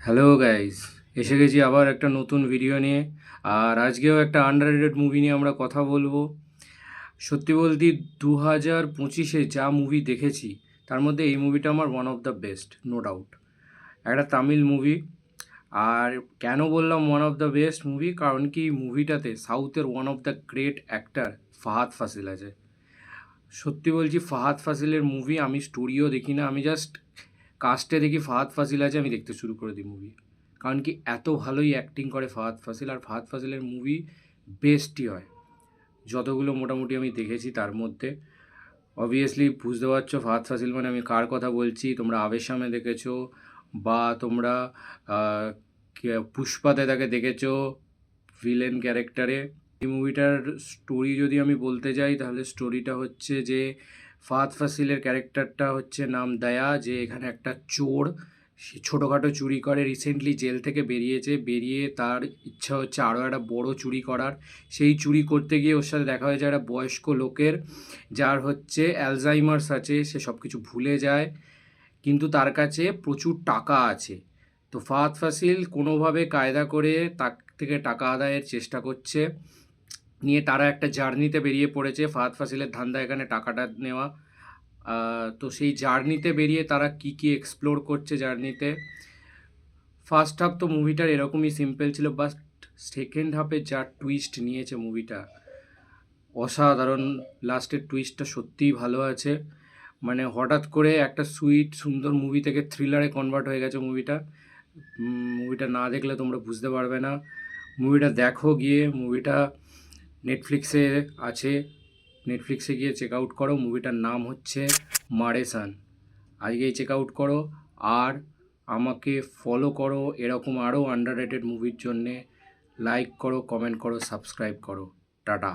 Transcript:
Hello guys, এসে গেছি আবার একটা নতুন ভিডিও নিয়ে। আর আজকেও একটা আন্ডাররেটেড মুভি নিয়ে আমরা কথা বলবো। সত্যি বলতে 2025-এ যা মুভি দেখেছি তার মধ্যে এই মুভিটা আমার one of the best, no doubt. একটা তামিল মুভি। আর কেন বললাম one of the best movie, কারণ কি মুভিটাতে সাউথের one of the great actor Fahadh Faasil আছে। সত্যি বলছি, ফাহাদ ফাসিলের মুভি আমি স্টোরিও দেখি না, আমি জাস্ট কাস্টে দেখি ফাহাদ ফাসিল আছে, আমি দেখতে শুরু করে দিই মুভি। কারণ কি এত ভালোই অ্যাক্টিং করে ফাহাদ ফাসিল, আর ফাহাদ ফাসিলের মুভি বেস্টই হয় যতগুলো মোটামুটি আমি দেখেছি তার মধ্যে। অবভিয়াসলি বুঝতে পারছো ফাহাদ ফাসিল মানে আমি কার কথা বলছি। তোমরা আবেশামে দেখেছো, বা তোমরা আহ, পুষ্পাতে তাকে দেখেছো ভিলেন ক্যারেক্টারে। এই মুভিটার স্টোরি যদি আমি বলতে যাই, তাহলে স্টোরিটা হচ্ছে যে ফাহাদ ফাসিলের ক্যারেক্টারটা হচ্ছে নাম দয়া, যে এখানে একটা চোর, সে ছোটোখাটো চুরি করে, রিসেন্টলি জেল থেকে বেরিয়েছে, বেরিয়ে তার ইচ্ছা হচ্ছে আরও একটা বড় চুরি করার। সেই চুরি করতে গিয়ে ওর সাথে দেখা হয়েছে একটা বয়স্ক লোকের, যার হচ্ছে অ্যালজাইমার্স আছে, সে সব কিছু ভুলে যায়, কিন্তু তার কাছে প্রচুর টাকা আছে। তো ফাহাদ ফাসিল কোনোভাবে কায়দা করে তার থেকে টাকা আদায়ের চেষ্টা করছে, নিয়ে তারা একটা জার্নিতে বেরিয়ে পড়েছে। ফাহাদ ফাসিলের ধান্দা এখানে টাকাটা নেওয়া। তো সেই জার্নিতে বেরিয়ে তারা কি কি এক্সপ্লোর করছে জার্নিতে। ফার্স্ট হাফ তো মুভিটার এরকমই সিম্পল ছিল, বাট সেকেন্ড হাফে যা টুইস্ট নিয়েছে মুভিটা অসাধারণ। লাস্টের টুইস্টটা সত্যিই ভালো আছে। মানে হঠাৎ করে একটা সুইট সুন্দর মুভি থেকে থ্রিলারে কনভার্ট হয়ে গেছে মুভিটা। মুভিটা না দেখলে তোমরা বুঝতে পারবে না। মুভিটা দেখো গিয়ে, মুভিটা নেটফ্লিক্সে আছে, নেটফ্লিক্সে গিয়ে চেক আউট করো। মুভিটার নাম হচ্ছে মারেসান। আজকেই চেক আউট করো। আর আমাকে ফলো করো এরকম আরও আন্ডাররেটেড মুভির জন্যে। লাইক করো, কমেন্ট করো, সাবস্ক্রাইব করো। টাটা।